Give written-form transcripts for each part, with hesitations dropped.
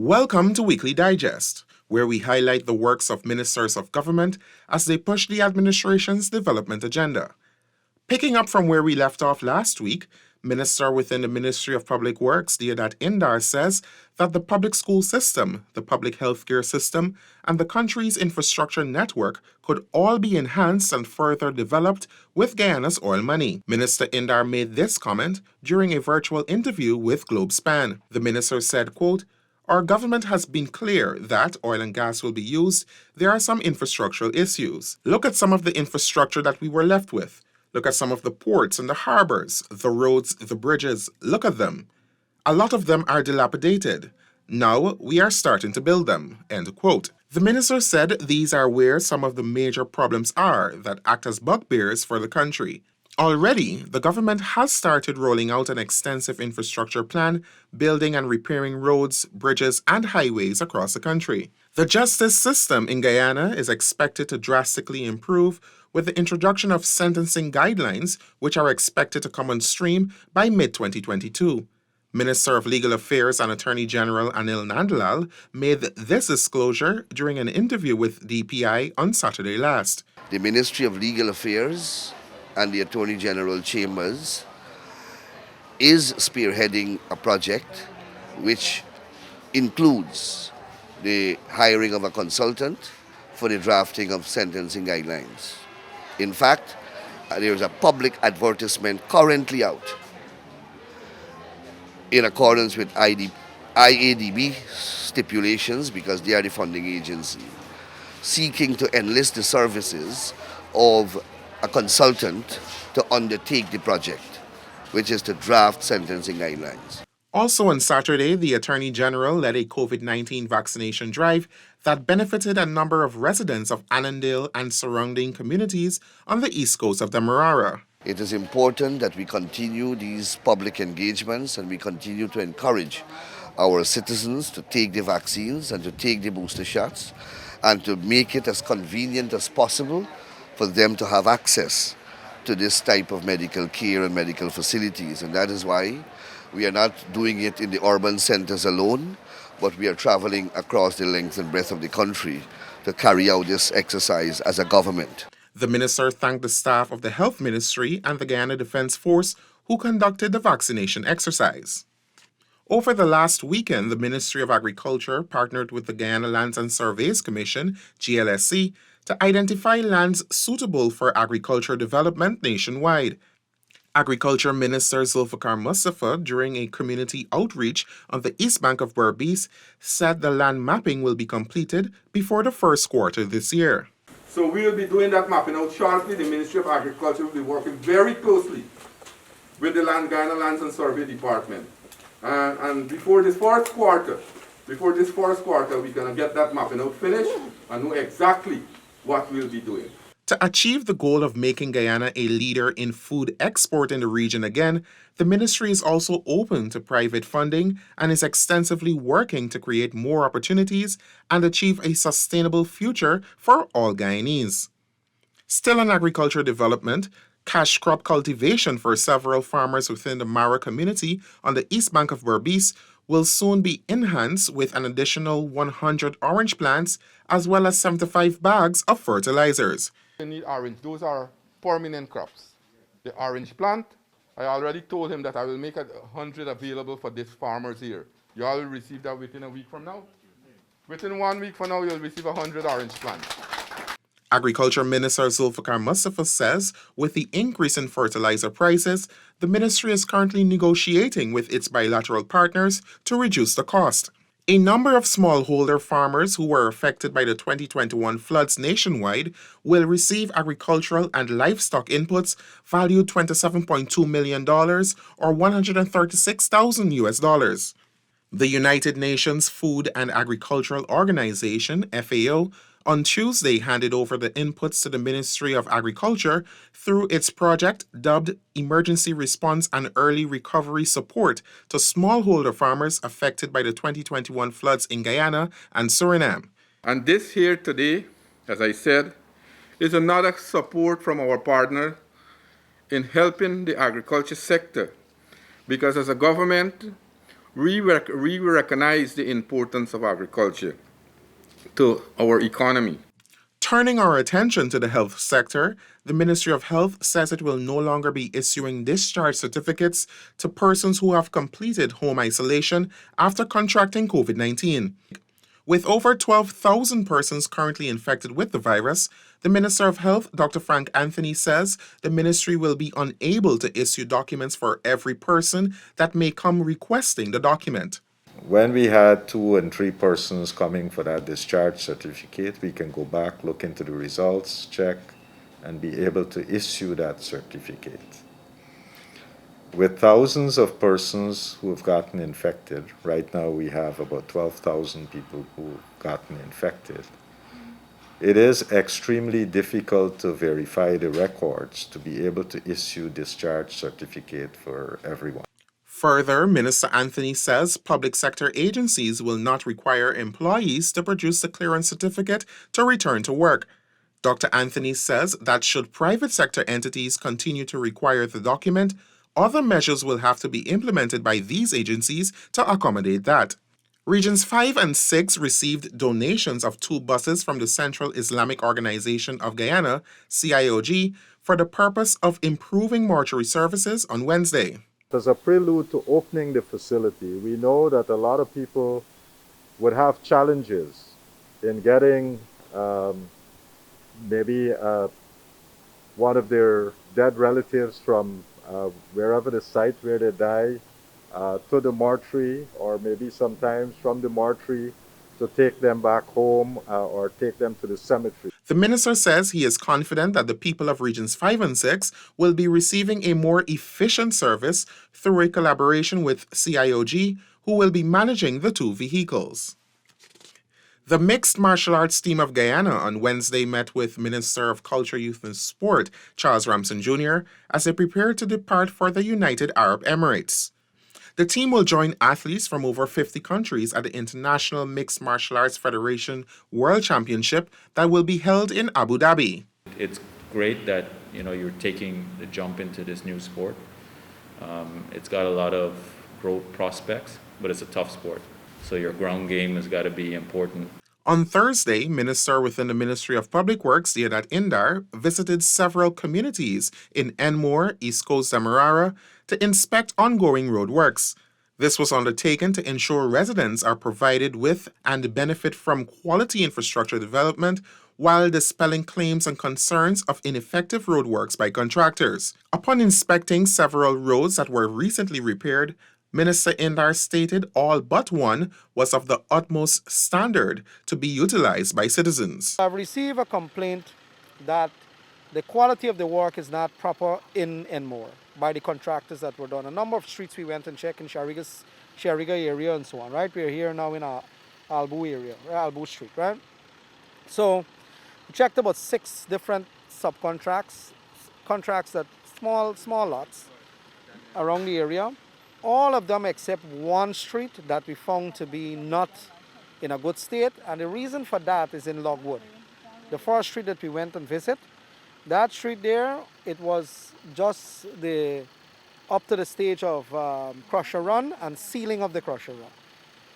Welcome to Weekly Digest, where we highlight the works of ministers of government as they push the administration's development agenda. Picking up from where we left off last week, Minister within the Ministry of Public Works, Deodat Indar, says that the public school system, the public healthcare system, and the country's infrastructure network could all be enhanced and further developed with Guyana's oil money. Minister Indar made this comment during a virtual interview with Globespan. The minister said, quote, "Our government has been clear that oil and gas will be used. There are some infrastructural issues. Look at some of the infrastructure that we were left with. Look at some of the ports and the harbors, the roads, the bridges. Look at them. A lot of them are dilapidated. Now we are starting to build them." End quote. The minister said these are where some of the major problems are that act as bugbears for the country. Already, the government has started rolling out an extensive infrastructure plan, building and repairing roads, bridges, and highways across the country. The justice system in Guyana is expected to drastically improve with the introduction of sentencing guidelines, which are expected to come on stream by mid-2022. Minister of Legal Affairs and Attorney General Anil Nandlal made this disclosure during an interview with DPI on Saturday last. The Ministry of Legal Affairs and the Attorney General Chambers is spearheading a project which includes the hiring of a consultant for the drafting of sentencing guidelines. In fact, there is a public advertisement currently out in accordance with IADB stipulations, because they are the funding agency, seeking to enlist the services of a consultant to undertake the project, which is to draft sentencing guidelines. Also on Saturday, the Attorney General led a COVID-19 vaccination drive that benefited a number of residents of Annandale and surrounding communities on the east coast of Demerara. It is important that we continue these public engagements and we continue to encourage our citizens to take the vaccines and to take the booster shots and to make it as convenient as possible for them to have access to this type of medical care and medical facilities. And that is why we are not doing it in the urban centers alone, but we are traveling across the length and breadth of the country to carry out this exercise as a government. The minister thanked the staff of the Health Ministry and the Guyana Defense Force who conducted the vaccination exercise. Over the last weekend, the Ministry of Agriculture partnered with the Guyana Lands and Surveys Commission, GLSC, to identify lands suitable for agriculture development nationwide. Agriculture Minister Zulfikar Mustafa, during a community outreach on the east bank of Berbice, said the land mapping will be completed before the first quarter this year. So we will be doing that mapping out shortly. The Ministry of Agriculture will be working very closely with the Guyana Lands and Survey Department. And before this first quarter, we're going to get that mapping out finished and know exactly what we'll be doing. To achieve the goal of making Guyana a leader in food export in the region again, the ministry is also open to private funding and is extensively working to create more opportunities and achieve a sustainable future for all Guyanese. Still on agriculture development, cash crop cultivation for several farmers within the Mara community on the east bank of Berbice will soon be enhanced with an additional 100 orange plants as well as 75 bags of fertilizers. We need orange. Those are permanent crops. The orange plant, I already told him that I will make 100 available for these farmers here. You all will receive that within a week from now. Within 1 week from now, you'll receive 100 orange plants. Agriculture Minister Zulfikar Mustafa says with the increase in fertilizer prices, the ministry is currently negotiating with its bilateral partners to reduce the cost. A number of smallholder farmers who were affected by the 2021 floods nationwide will receive agricultural and livestock inputs valued $27.2 million or $136,000. The United Nations Food and Agricultural Organization, FAO, on Tuesday handed over the inputs to the Ministry of Agriculture through its project dubbed Emergency Response and Early Recovery Support to smallholder farmers affected by the 2021 floods in Guyana and Suriname. And this here today, as I said, is another support from our partner in helping the agriculture sector. Because as a government, we recognize the importance of agriculture to our economy. Turning our attention to the health sector, the Ministry of Health says it will no longer be issuing discharge certificates to persons who have completed home isolation after contracting COVID 19. With over 12,000 persons currently infected with the virus, the Minister of Health, Dr. Frank Anthony, says the ministry will be unable to issue documents for every person that may come requesting the document. When we had 2 and 3 persons coming for that discharge certificate, we can go back, look into the results, check, and be able to issue that certificate. With thousands of persons who have gotten infected, right now we have about 12,000 people who've gotten infected. It is extremely difficult to verify the records to be able to issue discharge certificate for everyone. Further, Minister Anthony says public sector agencies will not require employees to produce the clearance certificate to return to work. Dr. Anthony says that should private sector entities continue to require the document, other measures will have to be implemented by these agencies to accommodate that. Regions 5 and 6 received donations of 2 buses from the Central Islamic Organization of Guyana, CIOG, for the purpose of improving mortuary services on Wednesday. As a prelude to opening the facility, we know that a lot of people would have challenges in getting maybe one of their dead relatives from wherever the site where they die to the mortuary, or maybe sometimes from the mortuary to take them back home or take them to the cemetery. The minister says he is confident that the people of Regions 5 and 6 will be receiving a more efficient service through a collaboration with CIOG, who will be managing the 2 vehicles. The Mixed Martial Arts team of Guyana on Wednesday met with Minister of Culture, Youth and Sport, Charles Ramson Jr., as they prepare to depart for the United Arab Emirates. The team will join athletes from over 50 countries at the International Mixed Martial Arts Federation World Championship that will be held in Abu Dhabi. It's great that you're taking the jump into this new sport. It's got a lot of growth prospects, but it's a tough sport. So your ground game has got to be important. On Thursday, Minister within the Ministry of Public Works, Deodat Indar, visited several communities in Enmore, East Coast Demerara, to inspect ongoing road works. This was undertaken to ensure residents are provided with and benefit from quality infrastructure development while dispelling claims and concerns of ineffective road works by contractors. Upon inspecting several roads that were recently repaired, Minister Indar stated all but one was of the utmost standard to be utilized by citizens. I've received a complaint that the quality of the work is not proper in Enmore by the contractors that were done. A number of streets we went and checked in Shariga area and so on, right? We're here now in our Albu area, Albu Street, right? So we checked about 6 different contracts that small lots around the area. All of them except one street that we found to be not in a good state, and the reason for that is in Logwood. The first street that we went and visit, that street there, it was just up to the stage of crusher run and sealing of the crusher run.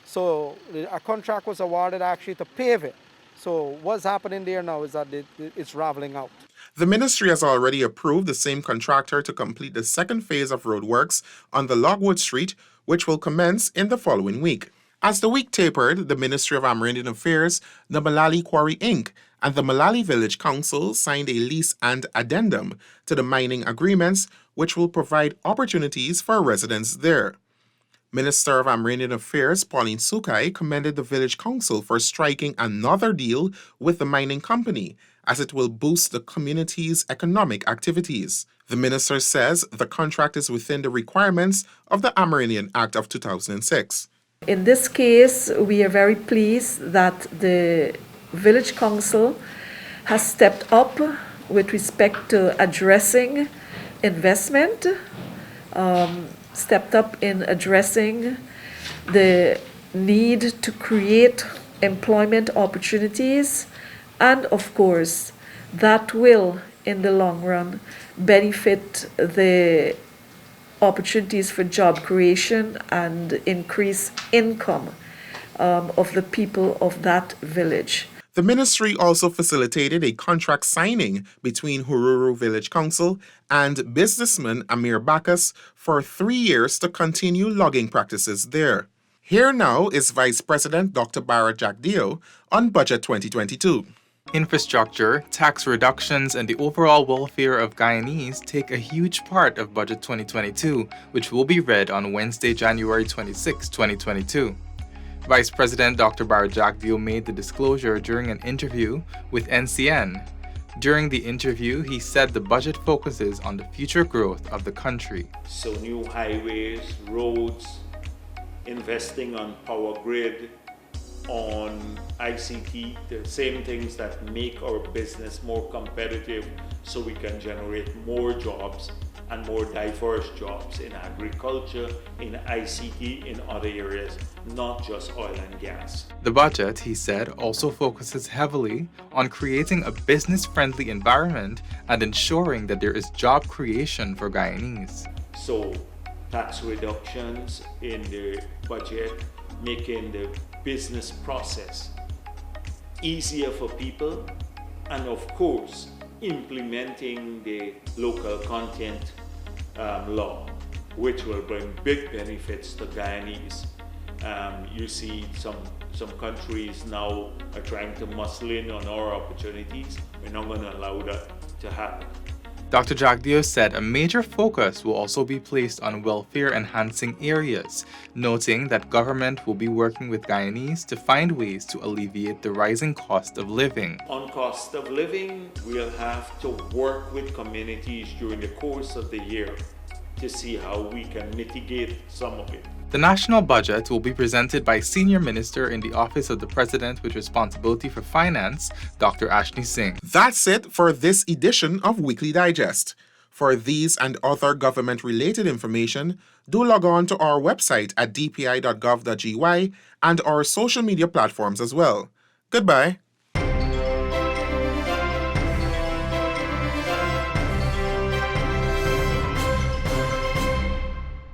So a contract was awarded actually to pave it. So what's happening there now is that it's raveling out. The ministry has already approved the same contractor to complete the second phase of roadworks on the Logwood Street, which will commence in the following week. As the week tapered, the Ministry of Amerindian Affairs, the Malali Quarry Inc., and the Malali Village Council signed a lease and addendum to the mining agreements, which will provide opportunities for residents there. Minister of Amerindian Affairs Pauline Sukai commended the Village Council for striking another deal with the mining company, as it will boost the community's economic activities. The minister says the contract is within the requirements of the Amerindian Act of 2006. In this case, we are very pleased that the Village Council has stepped up with respect to addressing investment, stepped up in addressing the need to create employment opportunities, and of course, that will, in the long run, benefit the opportunities for job creation and increase income of the people of that village. The ministry also facilitated a contract signing between Hururu Village Council and businessman Amir Bacchus for 3 years to continue logging practices there. Here now is Vice President Dr. Bharat Jagdeo on Budget 2022. Infrastructure, tax reductions, and the overall welfare of Guyanese take a huge part of Budget 2022, which will be read on Wednesday, January 26, 2022. Vice President Dr. Bharat Jagdeo made the disclosure during an interview with NCN. During the interview, he said the budget focuses on the future growth of the country. So new highways, roads, investing on power grid, on ICT, the same things that make our business more competitive so we can generate more jobs and more diverse jobs in agriculture, in ICT, in other areas, not just oil and gas. The budget, he said, also focuses heavily on creating a business-friendly environment and ensuring that there is job creation for Guyanese. So, tax reductions in the budget, making the business process easier for people, and of course, implementing the local content law, which will bring big benefits to Guyanese. You see some countries now are trying to muscle in on our opportunities. We're not going to allow that to happen. Dr. Jagdeo said a major focus will also be placed on welfare-enhancing areas, noting that government will be working with Guyanese to find ways to alleviate the rising cost of living. On cost of living, we'll have to work with communities during the course of the year to see how we can mitigate some of it. The national budget will be presented by Senior Minister in the Office of the President with responsibility for finance, Dr. Ashni Singh. That's it for this edition of Weekly Digest. For these and other government-related information, do log on to our website at dpi.gov.gy and our social media platforms as well. Goodbye.